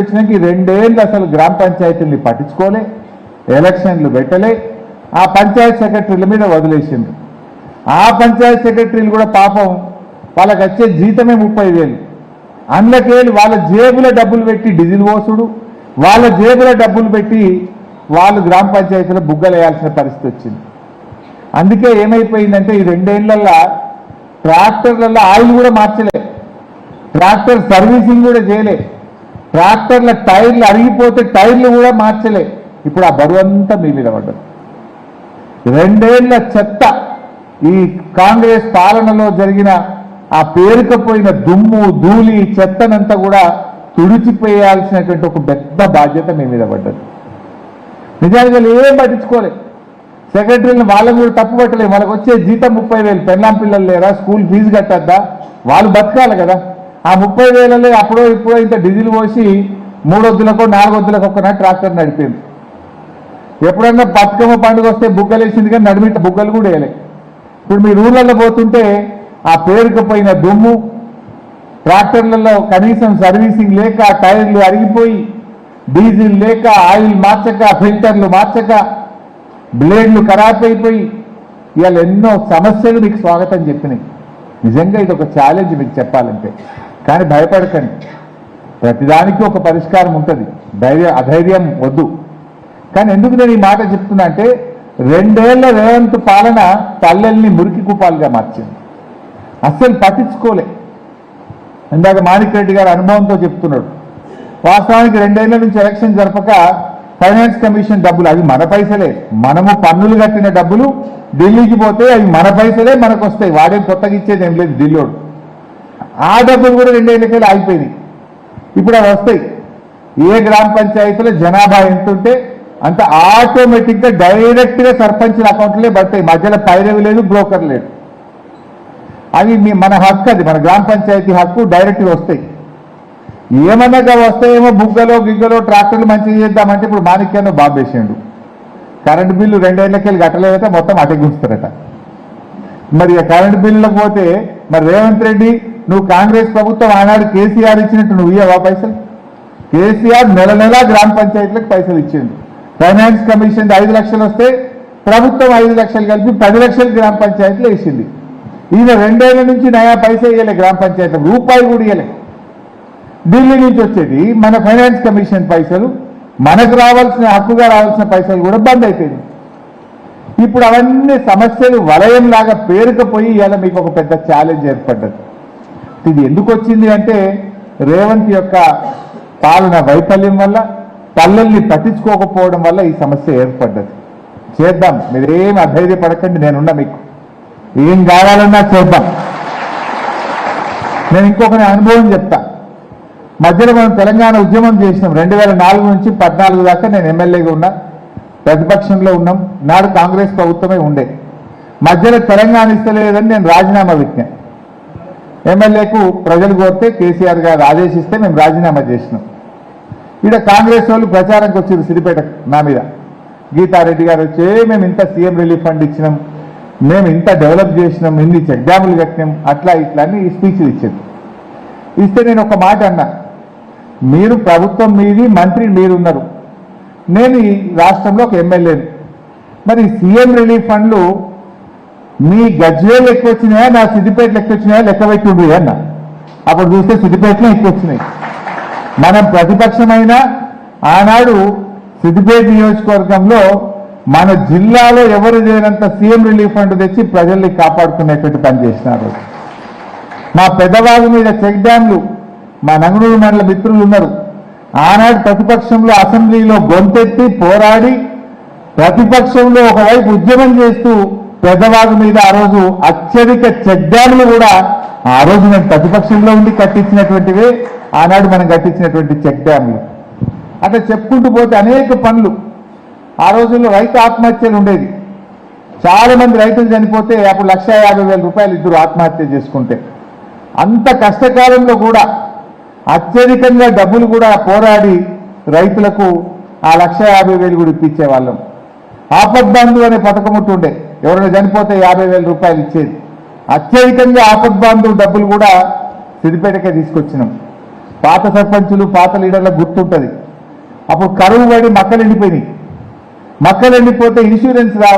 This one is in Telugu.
వచ్చినాక 2 ఏళ్ళు అసలు గ్రామ పంచాయతీల్ని పట్టించుకోలే, ఎలక్షన్లు పెట్టలే, ఆ పంచాయత్ సెక్రటరీల మీద వదిలేసిండ్రు. ఆ పంచాయత్ సెక్రటరీలు కూడా పాపం వాళ్ళకి వచ్చే జీతమే 30,000. అందులోకెళ్ళి వాళ్ళ జేబుల డబ్బులు పెట్టి డీజిల్ పోసుడు, వాళ్ళ జేబుల డబ్బులు పెట్టి వాళ్ళు గ్రామ పంచాయతీలో బుగ్గలేయాల్సిన పరిస్థితి వచ్చింది. అందుకే ఏమైపోయిందంటే ఈ 2 ఏళ్లలో ట్రాక్టర్లలో ఆయిల్ కూడా మార్చలే, ట్రాక్టర్ సర్వీసింగ్ కూడా చేయలే, ట్రాక్టర్ల టైర్లు అరిగిపోతే టైర్లు కూడా మార్చలే. ఇప్పుడు ఆ బరువు అంతా మీ మీద పడ్డది. 2 ఏళ్ల చెత్త ఈ కాంగ్రెస్ పాలనలో జరిగిన ఆ పేరుకపోయిన దుమ్ము ధూళి చెత్తనంతా కూడా తుడిచిపోయాల్సినటువంటి ఒక పెద్ద బాధ్యత మీ మీద పడ్డది. నిజానికి ఏం పట్టించుకోలే, సెక్రటరీలను వాళ్ళని కూడా తప్పు పట్టలేదు. వాళ్ళకి వచ్చే జీతం 30,000, పెళ్ళాం పిల్లలు లేరా, స్కూల్ ఫీజు కట్టద్దా, వాళ్ళు బతకాలి కదా. ఆ 30,000 అప్పుడో ఇప్పుడో ఇంత డీజిల్ పోసి 3 వద్దులకో 4 వద్దులకు ఒక్కనా ట్రాక్టర్ నడిపింది. ఎప్పుడన్నా బతుకమ్మ పండుగ వస్తే బుగ్గలు వేసింది కానీ నడిమిట్ట బుగ్గలు కూడా వేయలే. ఇప్పుడు మీ ఊళ్ళల్లో పోతుంటే ఆ పేరుకుపోయిన దుమ్ము, ట్రాక్టర్లలో కనీసం సర్వీసింగ్ లేక టైర్లు అరిగిపోయి, డీజిల్ లేక, ఆయిల్ మార్చక, ఫిల్టర్లు మార్చక, బ్లేడ్లు ఖరాబ్ అయిపోయి ఇవాళ ఎన్నో సమస్యలు మీకు స్వాగతం చెప్పినాయి. నిజంగా ఇది ఒక ఛాలెంజ్ మీకు చెప్పాలంటే. కానీ భయపడకండి, ప్రతిదానికి ఒక పరిష్కారం ఉంటుంది, అధైర్యం వద్దు. కానీ ఎందుకు నేను ఈ మాట చెప్తున్నా అంటే 2 ఏళ్ల రేవంత్ పాలన పల్లెల్ని మురికి కూపాలుగా మార్చింది. అస్సలు పట్టించుకోలే. ఇందాక మాణిక్ రెడ్డి గారు అనుభవంతో చెప్తున్నాడు. వాస్తవానికి 2 ఏళ్ల నుంచి ఎలక్షన్ జరపక ఫైనాన్స్ కమిషన్ డబ్బులు అవి మన పైసలే, మనము పన్నులు కట్టిన డబ్బులు ఢిల్లీకి పోతే అవి మన పైసలే మనకు వస్తాయి, వాడేం కొత్తగా ఇచ్చేది ఏం లేదు ఢిల్లీడు. ఆ డబ్బులు కూడా 2 ఏళ్ళకెళ్ళి ఆగిపోయినాయి. ఇప్పుడు అవి వస్తాయి. ఏ గ్రామ పంచాయతీలో జనాభా ఎంత ఉంటే అంత ఆటోమేటిక్గా డైరెక్ట్గా సర్పంచ్ల అకౌంట్లే పడతాయి. మధ్యలో పైరవి లేదు, బ్రోకర్ లేదు. అవి మన హక్కు, అది మన గ్రామ పంచాయతీ హక్కు, డైరెక్ట్గా వస్తాయి. ఏమన్నాగా వస్తాయేమో బుగ్గలో గిగ్గలో ట్రాక్టర్లు మంచిగా చేద్దామంటే ఇప్పుడు మాణిక్యాన్ని బాబేసిండు. కరెంటు బిల్లు 2 ఏళ్ళకెళ్ళి కట్టలేదట, మొత్తం అటెగుంచుతారట. మరి కరెంటు బిల్లులకు పోతే మరి రేవంత్ రెడ్డి నువ్వు కాంగ్రెస్ ప్రభుత్వం ఆనాడు కేసీఆర్ ఇచ్చినట్టు నువ్వు ఇవ్వవా పైసలు? కేసీఆర్ నెల నెల గ్రామ పంచాయతీలకు పైసలు ఇచ్చిండు. ఫైనాన్స్ కమిషన్ 5 లక్షలు వస్తే ప్రభుత్వం 5 లక్షలు కలిపి 10 లక్షలు గ్రామ పంచాయతీలు వేసింది. ఈయన 2 ఏళ్ల నుంచి నయా పైసా ఇవ్వలే, గ్రామ పంచాయతీలకు రూపాయి కూడా ఇవ్వలే. ఢిల్లీ నుంచి వచ్చేది మన ఫైనాన్స్ కమిషన్ పైసలు, మనకు రావాల్సిన హక్కుగా రావాల్సిన పైసలు కూడా బంద్ అయిపోయింది. ఇప్పుడు అవన్నీ సమస్యలు వలయంలాగా పేరుకుపోయి ఇలా మీకు ఒక పెద్ద ఛాలెంజ్ ఏర్పడ్డది. ఇది ఎందుకు వచ్చింది అంటే రేవంత్ యొక్క పాలన వైఫల్యం వల్ల, పల్లెల్ని పట్టించుకోకపోవడం వల్ల ఈ సమస్య ఏర్పడ్డది. చేద్దాం, మీరేం అధైర్యపడకండి, నేనున్నా, మీకు ఏం కావాలన్నా చేద్దాం. నేను ఇంకొకరి అనుభవం చెప్తా. మధ్యలో మనం తెలంగాణ ఉద్యమం చేసినాం. 2004 నుంచి 2014 దాకా నేను ఎమ్మెల్యేగా ఉన్నా, ప్రతిపక్షంలో ఉన్నాం. నాడు కాంగ్రెస్ ప్రభుత్వమే ఉండే. మధ్యలో తెలంగాణ ఇస్తలేదని నేను రాజీనామా పెట్టినా. ఎమ్మెల్యేకు ప్రజలు కోరితే కేసీఆర్ గారు ఆదేశిస్తే మేము రాజీనామా చేసినాం. ఇక్కడ కాంగ్రెస్ వాళ్ళు ప్రచారంకి వచ్చారు సిద్దిపేట నా మీద. గీతారెడ్డి గారు వచ్చే మేము ఇంత సీఎం రిలీఫ్ ఫండ్ ఇచ్చినాం, మేము ఇంత డెవలప్ చేసినాం, ఇన్ని చెక్ డ్యాములు కట్టినాం, అట్లా ఇట్లా అని స్పీచ్లు ఇచ్చారు. ఇస్తే నేను ఒక మాట అన్నా, మీరు ప్రభుత్వం మీది, మంత్రి మీరున్నారు, నేను ఈ రాష్ట్రంలో ఒక ఎమ్మెల్యేని, మరి సీఎం రిలీఫ్ ఫండ్లు మీ గజ్వేల్ ఎక్కువ వచ్చినాయా, నా సిద్దిపేటలో ఎక్కువ వచ్చినాయా లెక్క పెట్టి ఉండు అన్న. అప్పుడు చూస్తే సిద్దిపేటలో ఎక్కువ వచ్చినాయి. మనం ప్రతిపక్షమైన ఆనాడు సిద్దిపేట నియోజకవర్గంలో మన జిల్లాలో ఎవరు చేయనంత సీఎం రిలీఫ్ ఫండ్ తెచ్చి ప్రజల్ని కాపాడుకునేటువంటి పని చేసినారు. మా పెద్దవాగు మీద చెక్ డ్యామ్లు మా నంగనూరు మండల మిత్రులు ఉన్నారు. ఆనాడు ప్రతిపక్షంలో అసెంబ్లీలో గొంతెత్తి పోరాడి ప్రతిపక్షంలో ఒకవైపు ఉద్యమం చేస్తూ పెద్దవాగు మీద ఆ రోజు అత్యధిక చెక్ డ్యాములు కూడా ఆ రోజు నేను ప్రతిపక్షంలో ఉండి కట్టించినటువంటివే, ఆనాడు మనం కట్టించినటువంటి చెక్ డ్యాములు. అట్లా చెప్పుకుంటూ పోతే అనేక పనులు. ఆ రోజుల్లో రైతు ఆత్మహత్యలు ఉండేది. చాలా మంది రైతులు చనిపోతే అప్పుడు 1,50,000 రూపాయలు ఇద్దరు ఆత్మహత్య చేసుకుంటే, అంత కష్టకాలంలో కూడా అత్యధికంగా డబ్బులు కూడా పోరాడి రైతులకు ఆ 1,50,000 కూడా ఇప్పించేవాళ్ళం. ఆపద్బంధు అనే పథకం ఉంటుండే, ఎవరైనా చనిపోతే 50,000 రూపాయలు ఇచ్చేది. అత్యధికంగా ఆపద్బంధు డబ్బులు కూడా సిద్దిపేటకే తీసుకొచ్చినాం. పాత సర్పంచులు పాత లీడర్లకు గుర్తుంటుంది. అప్పుడు కరువు పడి మక్కలు ఎండిపోయినాయి. మక్కలు ఎండిపోతే ఇన్సూరెన్స్